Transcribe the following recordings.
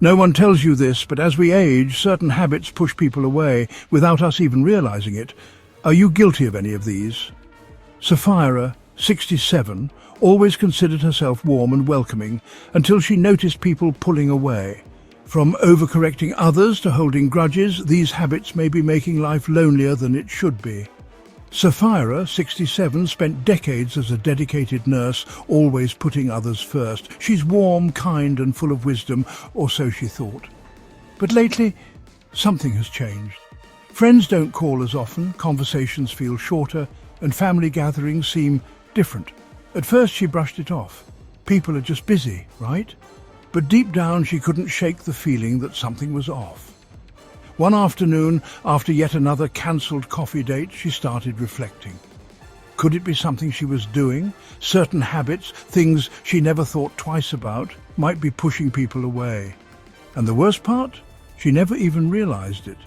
No one tells you this, but as we age, certain habits push people away without us even realizing it. Are you guilty of any of these? Sapphira, 67, always considered herself warm and welcoming until she noticed people pulling away. From overcorrecting others to holding grudges, these habits may be making life lonelier than it should be. Sapphira, 67, spent decades as a dedicated nurse, always putting others first. She's warm, kind and full of wisdom, or so she thought. But lately, something has changed. Friends don't call as often, conversations feel shorter, and family gatherings seem different. At first she brushed it off. People are just busy, right? But deep down she couldn't shake the feeling that something was off. One afternoon, after yet another cancelled coffee date, she started reflecting. Could it be something she was doing? Certain habits, things she never thought twice about, might be pushing people away. And the worst part? She never even realized it.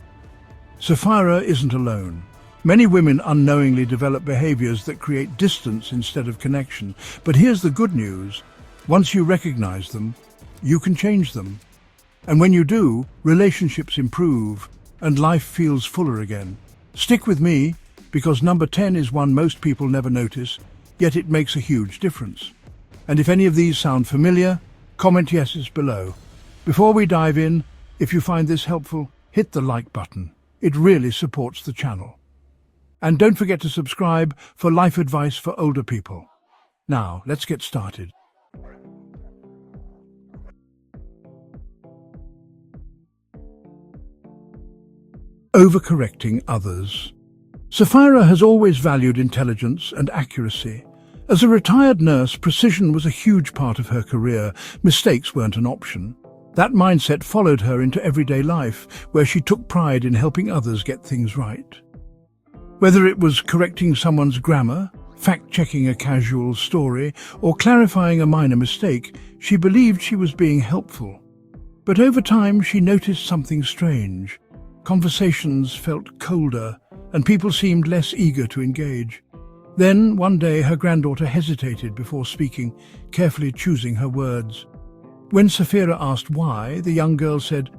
Sapphira isn't alone. Many women unknowingly develop behaviors that create distance instead of connection. But here's the good news. Once you recognize them, you can change them. And when you do, relationships improve and life feels fuller again. Stick with me, because number 10 is one most people never notice, yet it makes a huge difference. And if any of these sound familiar, comment yeses below. Before we dive in, if you find this helpful, hit the like button. It really supports the channel. And don't forget to subscribe for life advice for older people. Now, let's get started. Overcorrecting others. Sapphira has always valued intelligence and accuracy. As a retired nurse, precision was a huge part of her career. Mistakes weren't an option. That mindset followed her into everyday life, where she took pride in helping others get things right. Whether it was correcting someone's grammar, fact-checking a casual story, or clarifying a minor mistake, she believed she was being helpful. But over time, she noticed something strange. Conversations felt colder, and people seemed less eager to engage. Then, one day, her granddaughter hesitated before speaking, carefully choosing her words. When Sapphira asked why, the young girl said,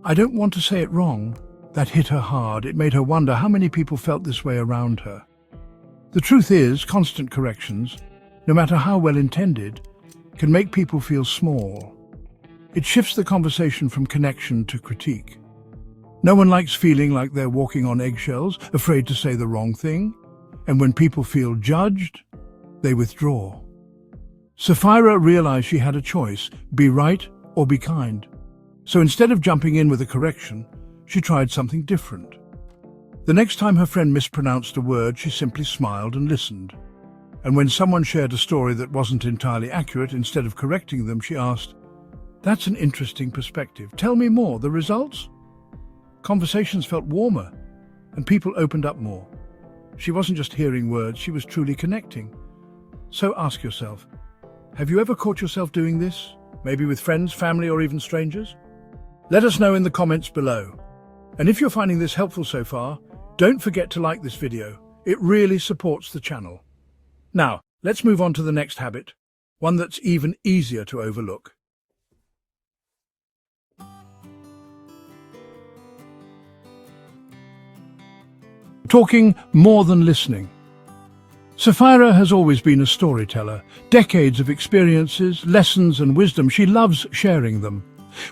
"I don't want to say it wrong." That hit her hard. It made her wonder how many people felt this way around her. The truth is, constant corrections, no matter how well intended, can make people feel small. It shifts the conversation from connection to critique. No one likes feeling like they're walking on eggshells, afraid to say the wrong thing. And when people feel judged, they withdraw. Sapphira realized she had a choice, be right or be kind. So instead of jumping in with a correction, she tried something different. The next time her friend mispronounced a word, she simply smiled and listened. And when someone shared a story that wasn't entirely accurate, instead of correcting them, she asked, "That's an interesting perspective. Tell me more. The results?" Conversations felt warmer, and people opened up more. She wasn't just hearing words, she was truly connecting. So ask yourself, have you ever caught yourself doing this? Maybe with friends, family, or even strangers? Let us know in the comments below. And if you're finding this helpful so far, don't forget to like this video. It really supports the channel. Now, let's move on to the next habit, one that's even easier to overlook. Talking more than listening. Sapphira has always been a storyteller. Decades of experiences, lessons and wisdom. She loves sharing them.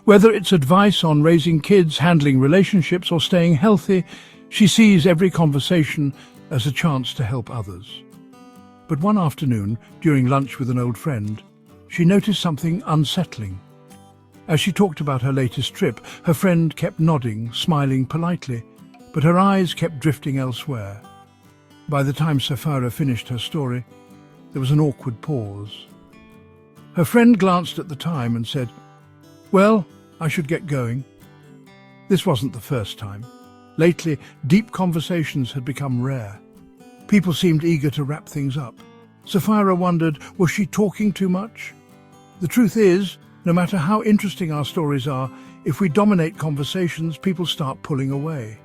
Whether it's advice on raising kids, handling relationships or staying healthy, she sees every conversation as a chance to help others. But one afternoon, during lunch with an old friend, she noticed something unsettling. As she talked about her latest trip, her friend kept nodding, smiling politely, but her eyes kept drifting elsewhere. By the time Sapphira finished her story, there was an awkward pause. Her friend glanced at the time and said, "Well, I should get going." This wasn't the first time. Lately, deep conversations had become rare. People seemed eager to wrap things up. Sapphira wondered, was she talking too much? The truth is, no matter how interesting our stories are, if we dominate conversations, people start pulling away.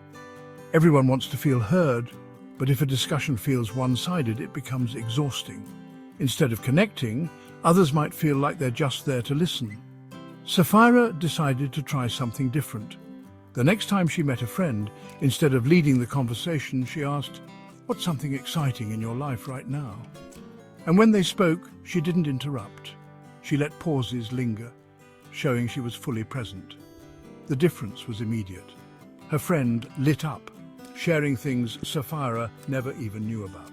Everyone wants to feel heard, but if a discussion feels one-sided, it becomes exhausting. Instead of connecting, others might feel like they're just there to listen. Sapphira decided to try something different. The next time she met a friend, instead of leading the conversation, she asked, "What's something exciting in your life right now?" And when they spoke, she didn't interrupt. She let pauses linger, showing she was fully present. The difference was immediate. Her friend lit up, sharing things Sapphira never even knew about.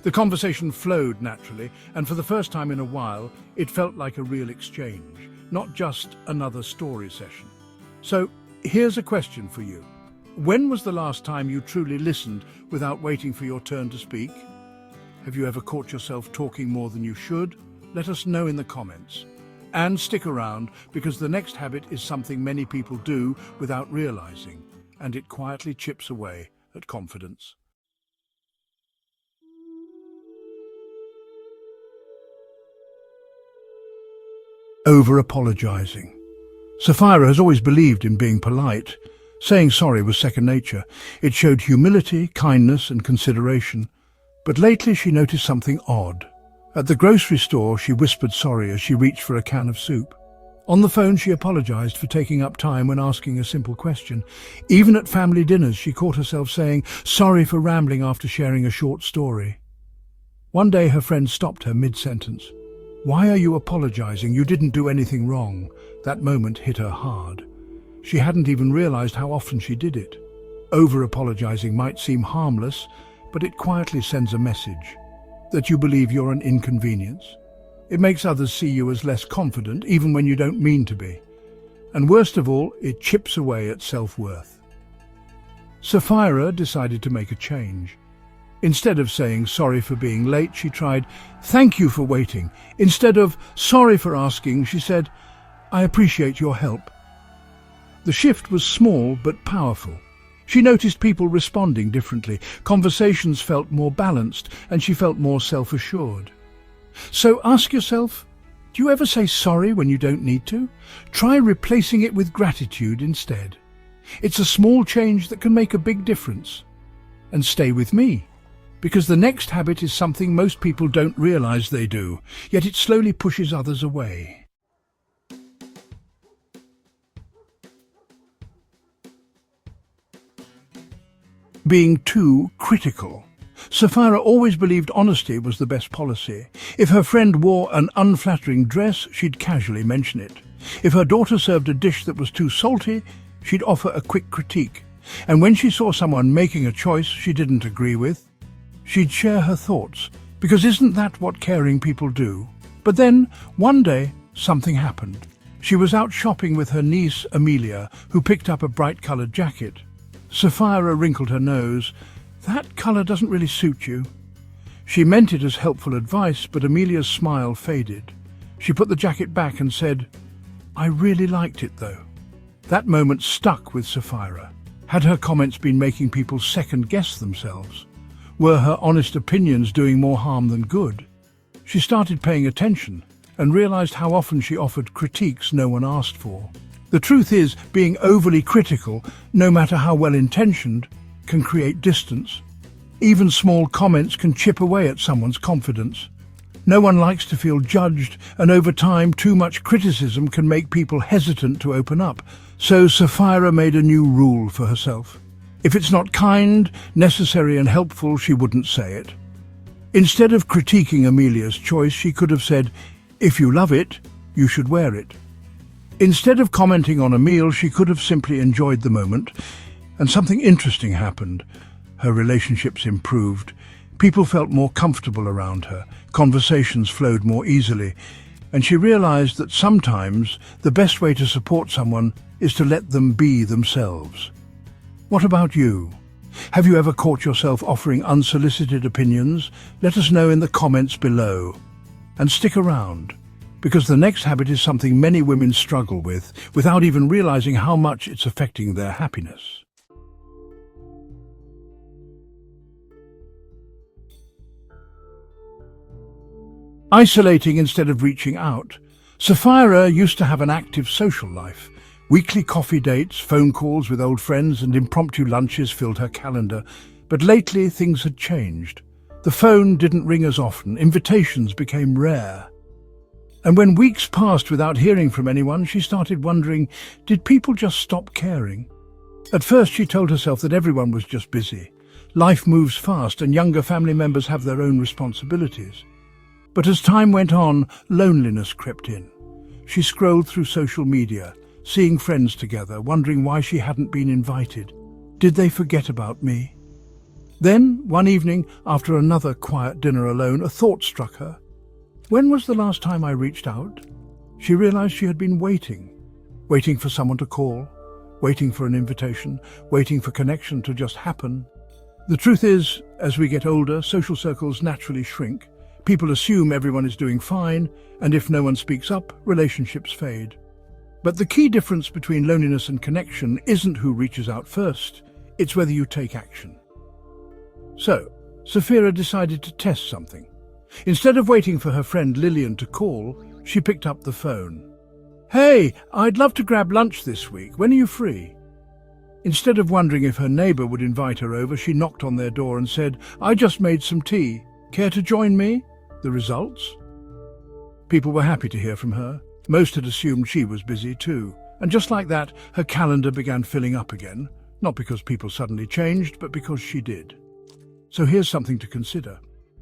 The conversation flowed naturally, and for the first time in a while, it felt like a real exchange, not just another story session. So, here's a question for you. When was the last time you truly listened without waiting for your turn to speak? Have you ever caught yourself talking more than you should? Let us know in the comments. And stick around, because the next habit is something many people do without realizing, and it quietly chips away at confidence. Over-apologizing. Sapphira has always believed in being polite. Saying sorry was second nature. It showed humility, kindness, and consideration. But lately she noticed something odd. At the grocery store, she whispered sorry as she reached for a can of soup. On the phone, she apologized for taking up time when asking a simple question. Even at family dinners, she caught herself saying sorry for rambling after sharing a short story. One day, her friend stopped her mid-sentence. "Why are you apologizing? You didn't do anything wrong." That moment hit her hard. She hadn't even realized how often she did it. Over-apologizing might seem harmless, but it quietly sends a message that you believe you're an inconvenience. It makes others see you as less confident, even when you don't mean to be. And worst of all, it chips away at self-worth. Sapphira decided to make a change. Instead of saying sorry for being late, she tried, "Thank you for waiting." Instead of sorry for asking, she said, "I appreciate your help." The shift was small but powerful. She noticed people responding differently. Conversations felt more balanced, and she felt more self-assured. So ask yourself, do you ever say sorry when you don't need to? Try replacing it with gratitude instead. It's a small change that can make a big difference. And stay with me, because the next habit is something most people don't realize they do, yet it slowly pushes others away. Being too critical. Sapphira always believed honesty was the best policy. If her friend wore an unflattering dress, she'd casually mention it. If her daughter served a dish that was too salty, she'd offer a quick critique. And when she saw someone making a choice she didn't agree with, she'd share her thoughts, because isn't that what caring people do? But then, one day, something happened. She was out shopping with her niece, Amelia, who picked up a bright-coloured jacket. Sapphira wrinkled her nose. "That colour doesn't really suit you." She meant it as helpful advice, but Amelia's smile faded. She put the jacket back and said, "I really liked it, though." That moment stuck with Sapphira. Had her comments been making people second-guess themselves? Were her honest opinions doing more harm than good? She started paying attention and realized how often she offered critiques no one asked for. The truth is, being overly critical, no matter how well-intentioned, can create distance. Even small comments can chip away at someone's confidence. No one likes to feel judged, and over time, too much criticism can make people hesitant to open up. So Sapphira made a new rule for herself. If it's not kind, necessary and helpful, she wouldn't say it. Instead of critiquing Amelia's choice, she could have said, "If you love it, you should wear it." Instead of commenting on a meal, she could have simply enjoyed the moment. And something interesting happened. Her relationships improved. People felt more comfortable around her. Conversations flowed more easily. And she realized that sometimes the best way to support someone is to let them be themselves. What about you? Have you ever caught yourself offering unsolicited opinions? Let us know in the comments below. And stick around, because the next habit is something many women struggle with, without even realizing how much it's affecting their happiness. Isolating instead of reaching out. Sapphira used to have an active social life. Weekly coffee dates, phone calls with old friends and impromptu lunches filled her calendar. But lately things had changed. The phone didn't ring as often, invitations became rare. And when weeks passed without hearing from anyone, she started wondering, did people just stop caring? At first she told herself that everyone was just busy. Life moves fast and younger family members have their own responsibilities. But as time went on, loneliness crept in. She scrolled through social media, seeing friends together, wondering why she hadn't been invited. Did they forget about me? Then, one evening, after another quiet dinner alone, a thought struck her. When was the last time I reached out? She realized she had been waiting for someone to call, waiting for an invitation, waiting for connection to just happen. The truth is, as we get older, social circles naturally shrink. People assume everyone is doing fine, and if no one speaks up, relationships fade. But the key difference between loneliness and connection isn't who reaches out first, it's whether you take action. So, Sapphira decided to test something. Instead of waiting for her friend Lillian to call, she picked up the phone. "Hey, I'd love to grab lunch this week. When are you free?" Instead of wondering if her neighbour would invite her over, she knocked on their door and said, "I just made some tea. Care to join me?" The results? People were happy to hear from her. Most had assumed she was busy too. And just like that, her calendar began filling up again. Not because people suddenly changed, but because she did. So here's something to consider.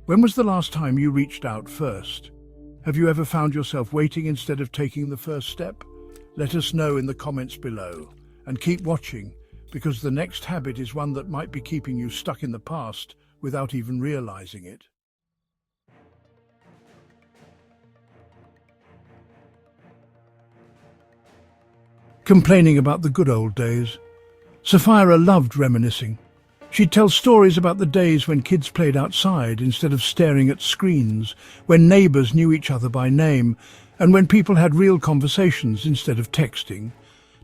When was the last time you reached out first? Have you ever found yourself waiting instead of taking the first step? Let us know in the comments below. And keep watching, because the next habit is one that might be keeping you stuck in the past without even realizing it. Complaining about the good old days. Sapphira loved reminiscing. She'd tell stories about the days when kids played outside instead of staring at screens, when neighbours knew each other by name, and when people had real conversations instead of texting.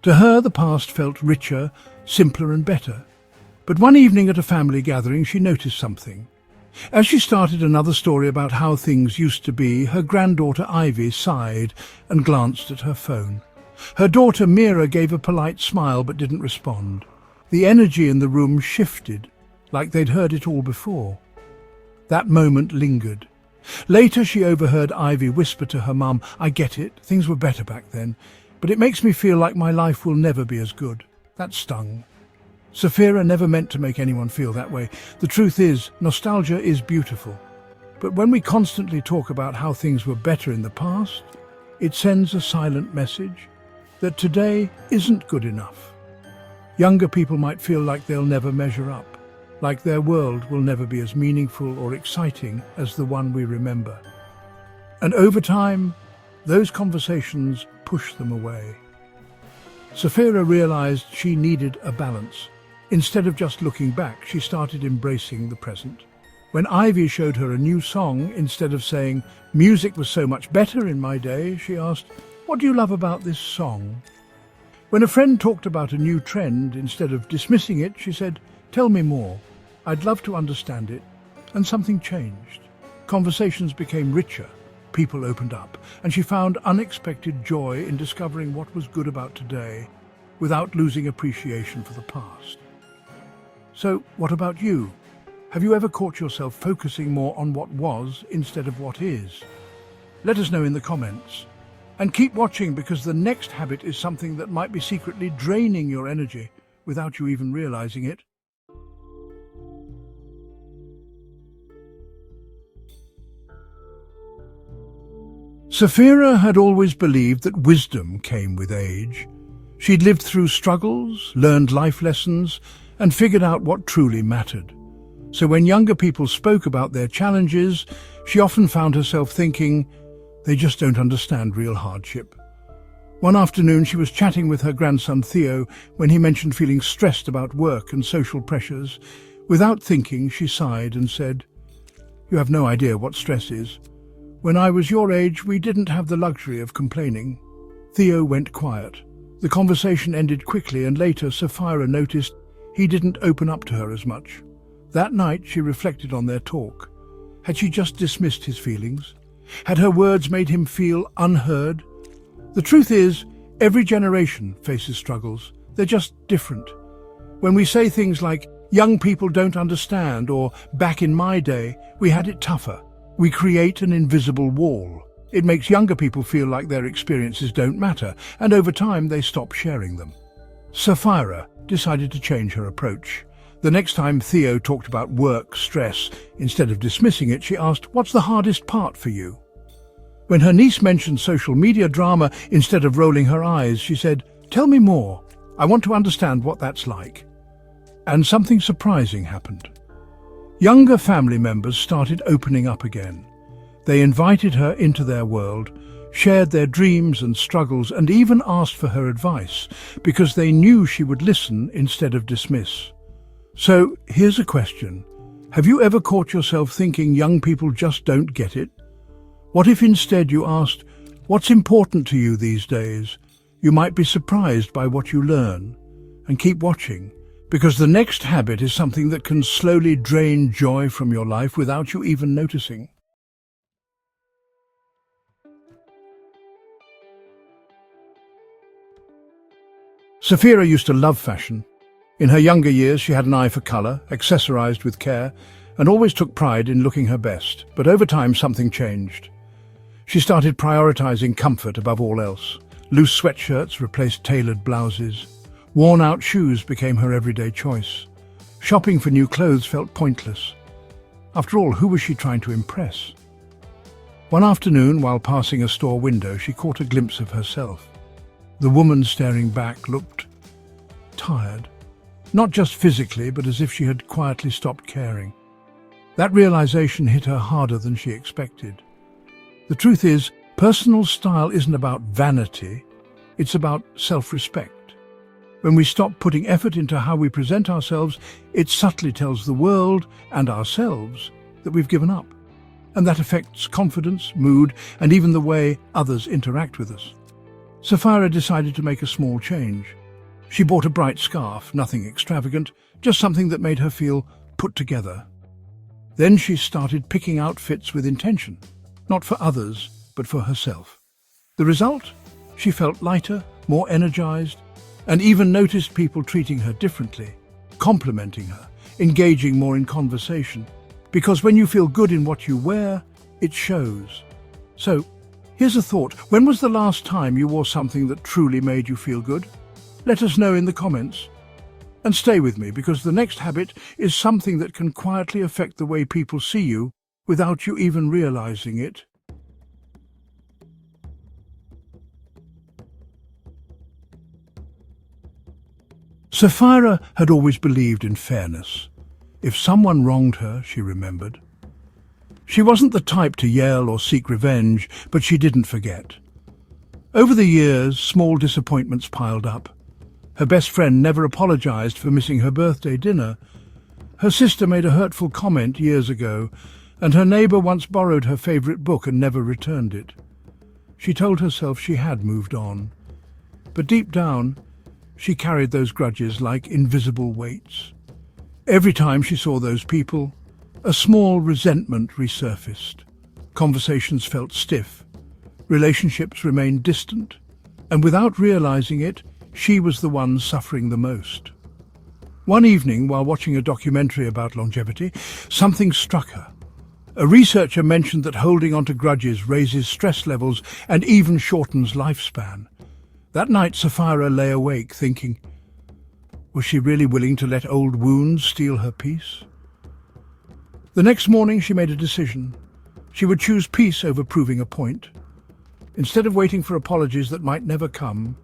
To her, the past felt richer, simpler and better. But one evening at a family gathering, she noticed something. As she started another story about how things used to be, her granddaughter Ivy sighed and glanced at her phone. Her daughter Mira gave a polite smile but didn't respond. The energy in the room shifted, like they'd heard it all before. That moment lingered. Later she overheard Ivy whisper to her mum, "I get it, things were better back then, but it makes me feel like my life will never be as good." That stung. Sapphira never meant to make anyone feel that way. The truth is, nostalgia is beautiful. But when we constantly talk about how things were better in the past, it sends a silent message that today isn't good enough. Younger people might feel like they'll never measure up, like their world will never be as meaningful or exciting as the one we remember. And over time, those conversations push them away. Sapphira realized she needed a balance. Instead of just looking back, she started embracing the present. When Ivy showed her a new song, instead of saying, "Music was so much better in my day," she asked, "What do you love about this song?" When a friend talked about a new trend, instead of dismissing it, she said, "Tell me more. I'd love to understand it." And something changed. Conversations became richer. People opened up, and she found unexpected joy in discovering what was good about today without losing appreciation for the past. So, what about you? Have you ever caught yourself focusing more on what was instead of what is? Let us know in the comments. And keep watching, because the next habit is something that might be secretly draining your energy without you even realizing it. Sapphira had always believed that wisdom came with age. She'd lived through struggles, learned life lessons, and figured out what truly mattered. So when younger people spoke about their challenges, she often found herself thinking, they just don't understand real hardship. One afternoon she was chatting with her grandson Theo when he mentioned feeling stressed about work and social pressures. Without thinking, she sighed and said, "You have no idea what stress is. When I was your age, we didn't have the luxury of complaining." Theo went quiet. The conversation ended quickly, and later Sapphira noticed he didn't open up to her as much. That night she reflected on their talk. Had she just dismissed his feelings? Had her words made him feel unheard? The truth is, every generation faces struggles. They're just different. When we say things like, "Young people don't understand," or "Back in my day, we had it tougher," we create an invisible wall. It makes younger people feel like their experiences don't matter, and over time they stop sharing them. Sapphira decided to change her approach. The next time Theo talked about work stress, instead of dismissing it, she asked, "What's the hardest part for you?" When her niece mentioned social media drama, instead of rolling her eyes, she said, "Tell me more. I want to understand what that's like." And something surprising happened. Younger family members started opening up again. They invited her into their world, shared their dreams and struggles, and even asked for her advice, because they knew she would listen instead of dismiss. So, here's a question. Have you ever caught yourself thinking young people just don't get it? What if instead you asked, "What's important to you these days?" You might be surprised by what you learn. And keep watching, because the next habit is something that can slowly drain joy from your life without you even noticing. Sapphira used to love fashion. In her younger years, she had an eye for colour, accessorized with care, and always took pride in looking her best. But over time, something changed. She started prioritizing comfort above all else. Loose sweatshirts replaced tailored blouses. Worn-out shoes became her everyday choice. Shopping for new clothes felt pointless. After all, who was she trying to impress? One afternoon, while passing a store window, she caught a glimpse of herself. The woman staring back looked tired. Not just physically, but as if she had quietly stopped caring. That realization hit her harder than she expected. The truth is, personal style isn't about vanity, it's about self-respect. When we stop putting effort into how we present ourselves, it subtly tells the world and ourselves that we've given up. And that affects confidence, mood, and even the way others interact with us. Sapphira decided to make a small change. She bought a bright scarf, nothing extravagant, just something that made her feel put together. Then she started picking outfits with intention, not for others, but for herself. The result? She felt lighter, more energized, and even noticed people treating her differently, complimenting her, engaging more in conversation. Because when you feel good in what you wear, it shows. So, here's a thought. When was the last time you wore something that truly made you feel good? Let us know in the comments. And stay with me, because the next habit is something that can quietly affect the way people see you without you even realizing it. Sapphira had always believed in fairness. If someone wronged her, she remembered. She wasn't the type to yell or seek revenge, but she didn't forget. Over the years, small disappointments piled up. Her best friend never apologized for missing her birthday dinner. Her sister made a hurtful comment years ago, and her neighbor once borrowed her favorite book and never returned it. She told herself she had moved on. But deep down, she carried those grudges like invisible weights. Every time she saw those people, a small resentment resurfaced. Conversations felt stiff. Relationships remained distant. And without realizing it, she was the one suffering the most. One evening, while watching a documentary about longevity, something struck her. A researcher mentioned that holding on to grudges raises stress levels and even shortens lifespan. That night, Sapphira lay awake, thinking, was she really willing to let old wounds steal her peace? The next morning, she made a decision. She would choose peace over proving a point. Instead of waiting for apologies that might never come,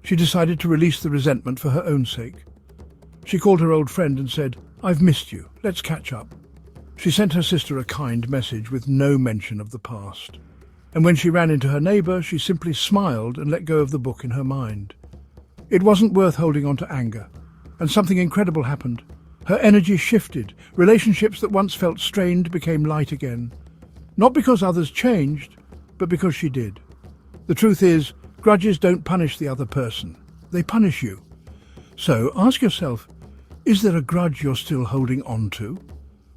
she decided to release the resentment for her own sake. She called her old friend and said, "I've missed you. Let's catch up." She sent her sister a kind message with no mention of the past. And when she ran into her neighbor, she simply smiled and let go of the book in her mind. It wasn't worth holding on to anger. And something incredible happened. Her energy shifted. Relationships that once felt strained became light again. Not because others changed, but because she did. The truth is, grudges don't punish the other person. They punish you. So ask yourself, is there a grudge you're still holding on to?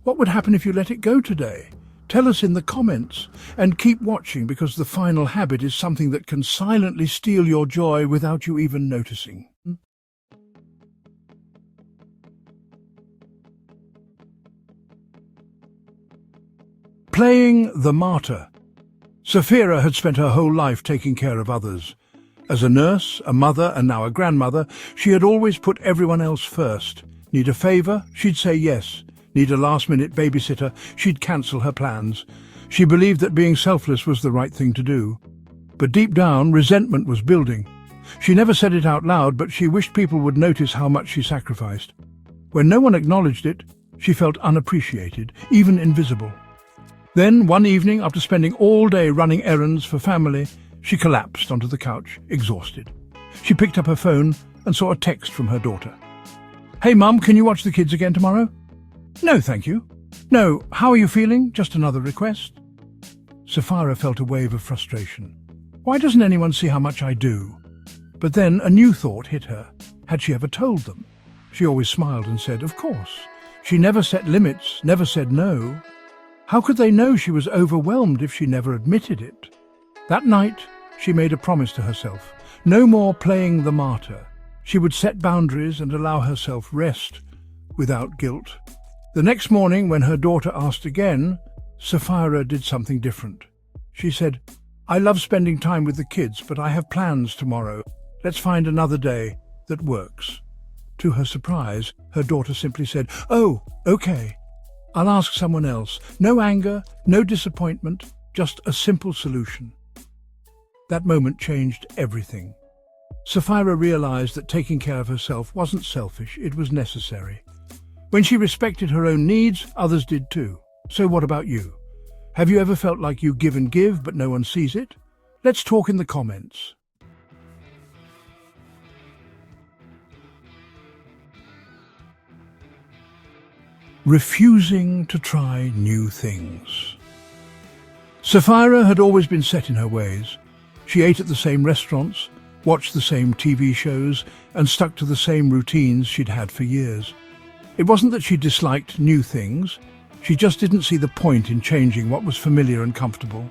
What would happen if you let it go today? Tell us in the comments. And keep watching, because the final habit is something that can silently steal your joy without you even noticing. Playing the martyr. Sapphira had spent her whole life taking care of others. As a nurse, a mother, and now a grandmother, she had always put everyone else first. Need a favour? She'd say yes. Need a last-minute babysitter? She'd cancel her plans. She believed that being selfless was the right thing to do. But deep down, resentment was building. She never said it out loud, but she wished people would notice how much she sacrificed. When no one acknowledged it, she felt unappreciated, even invisible. Then, one evening, after spending all day running errands for family, she collapsed onto the couch, exhausted. She picked up her phone and saw a text from her daughter. "Hey Mum, can you watch the kids again tomorrow?" "No, thank you." "No, how are you feeling? Just another request." Sapphira felt a wave of frustration. Why doesn't anyone see how much I do? But then a new thought hit her. Had she ever told them? She always smiled and said, of course. She never set limits, never said no. How could they know she was overwhelmed if she never admitted it? That night, she made a promise to herself. No more playing the martyr. She would set boundaries and allow herself rest without guilt. The next morning, when her daughter asked again, Sapphira did something different. She said, "I love spending time with the kids, but I have plans tomorrow. Let's find another day that works." To her surprise, her daughter simply said, "Oh, okay. I'll ask someone else." No anger, no disappointment, just a simple solution. That moment changed everything. Sapphira realized that taking care of herself wasn't selfish, it was necessary. When she respected her own needs, others did too. So what about you? Have you ever felt like you give and give, but no one sees it? Let's talk in the comments. Refusing to try new things. Sapphira had always been set in her ways. She ate at the same restaurants, watched the same TV shows, and stuck to the same routines she'd had for years. It wasn't that she disliked new things, she just didn't see the point in changing what was familiar and comfortable.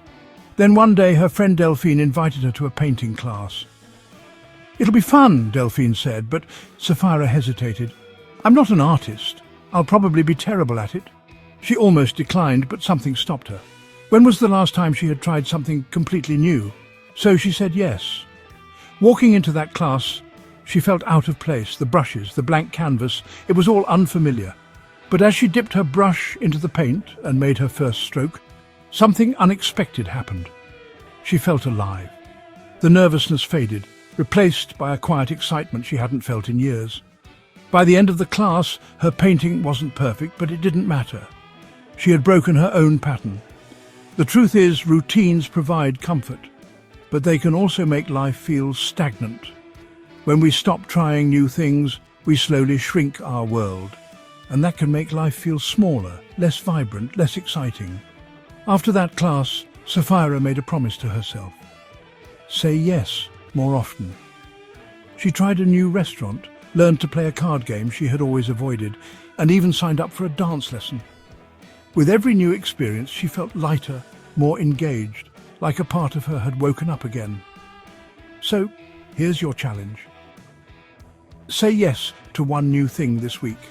Then one day her friend Delphine invited her to a painting class. "It'll be fun," Delphine said, but Sapphira hesitated. "I'm not an artist. I'll probably be terrible at it." She almost declined, but something stopped her. When was the last time she had tried something completely new? So she said yes. Walking into that class, she felt out of place. The brushes, the blank canvas, it was all unfamiliar. But as she dipped her brush into the paint and made her first stroke, something unexpected happened. She felt alive. The nervousness faded, replaced by a quiet excitement she hadn't felt in years. By the end of the class, her painting wasn't perfect, but it didn't matter. She had broken her own pattern. The truth is, routines provide comfort, but they can also make life feel stagnant. When we stop trying new things, we slowly shrink our world, and that can make life feel smaller, less vibrant, less exciting. After that class, Sapphira made a promise to herself. Say yes more often. She tried a new restaurant, learned to play a card game she had always avoided, and even signed up for a dance lesson. With every new experience, she felt lighter, more engaged, like a part of her had woken up again. So, here's your challenge. Say yes to one new thing this week.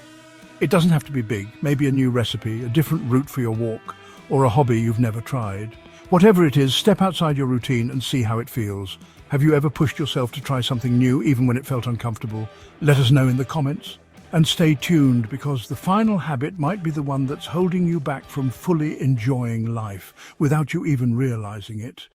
It doesn't have to be big, maybe a new recipe, a different route for your walk, or a hobby you've never tried. Whatever it is, step outside your routine and see how it feels. Have you ever pushed yourself to try something new, even when it felt uncomfortable? Let us know in the comments. And stay tuned, because the final habit might be the one that's holding you back from fully enjoying life, without you even realizing it.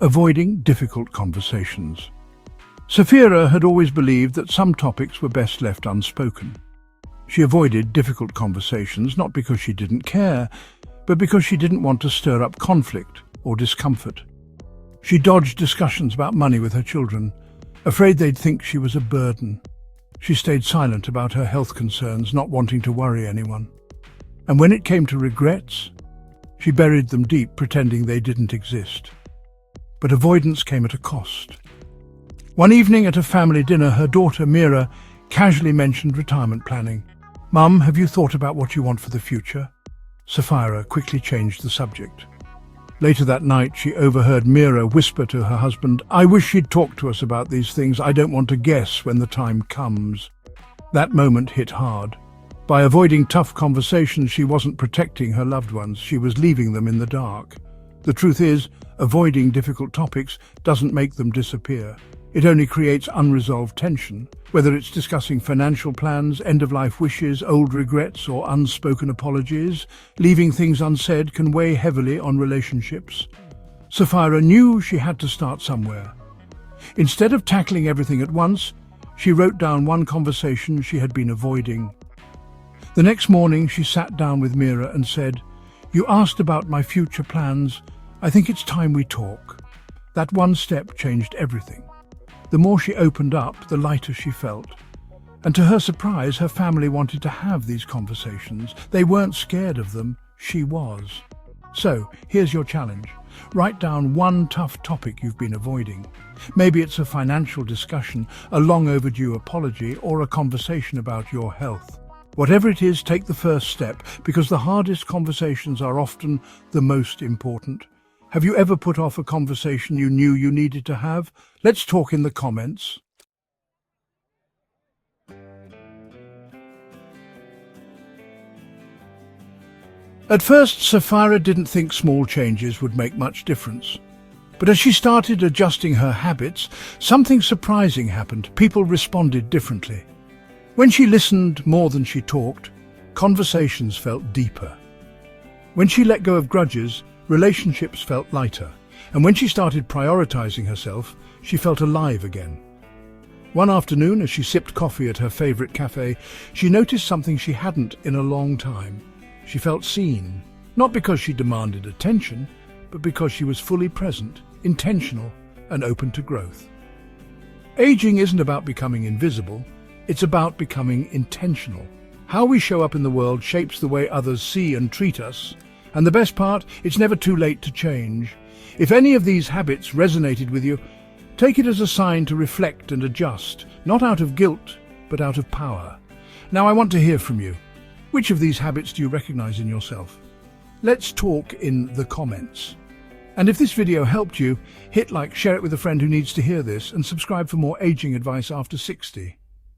Avoiding difficult conversations. Sapphira had always believed that some topics were best left unspoken. She avoided difficult conversations not because she didn't care, but because she didn't want to stir up conflict or discomfort. She dodged discussions about money with her children, afraid they'd think she was a burden. She stayed silent about her health concerns, not wanting to worry anyone. And when it came to regrets, she buried them deep, pretending they didn't exist. But avoidance came at a cost. One evening at a family dinner, her daughter, Mira, casually mentioned retirement planning. "Mum, have you thought about what you want for the future?" Sapphira quickly changed the subject. Later that night, she overheard Mira whisper to her husband, "I wish she'd talk to us about these things. I don't want to guess when the time comes." That moment hit hard. By avoiding tough conversations, she wasn't protecting her loved ones, she was leaving them in the dark. The truth is, avoiding difficult topics doesn't make them disappear. It only creates unresolved tension. Whether it's discussing financial plans, end-of-life wishes, old regrets, or unspoken apologies, leaving things unsaid can weigh heavily on relationships. Sapphira knew she had to start somewhere. Instead of tackling everything at once, she wrote down one conversation she had been avoiding. The next morning, she sat down with Mira and said, "You asked about my future plans. I think it's time we talk." That one step changed everything. The more she opened up, the lighter she felt. And to her surprise, her family wanted to have these conversations. They weren't scared of them, she was. So, here's your challenge. Write down one tough topic you've been avoiding. Maybe it's a financial discussion, a long overdue apology, or a conversation about your health. Whatever it is, take the first step, because the hardest conversations are often the most important. Have you ever put off a conversation you knew you needed to have? Let's talk in the comments. At first, Sapphira didn't think small changes would make much difference. But as she started adjusting her habits, something surprising happened. People responded differently. When she listened more than she talked, conversations felt deeper. When she let go of grudges, relationships felt lighter. And when she started prioritizing herself, she felt alive again. One afternoon, as she sipped coffee at her favorite cafe, she noticed something she hadn't in a long time. She felt seen, not because she demanded attention, but because she was fully present, intentional, and open to growth. Aging isn't about becoming invisible, it's about becoming intentional. How we show up in the world shapes the way others see and treat us. And the best part, it's never too late to change. If any of these habits resonated with you, take it as a sign to reflect and adjust, not out of guilt, but out of power. Now I want to hear from you. Which of these habits do you recognize in yourself? Let's talk in the comments. And if this video helped you, hit like, share it with a friend who needs to hear this, and subscribe for more aging advice after 60.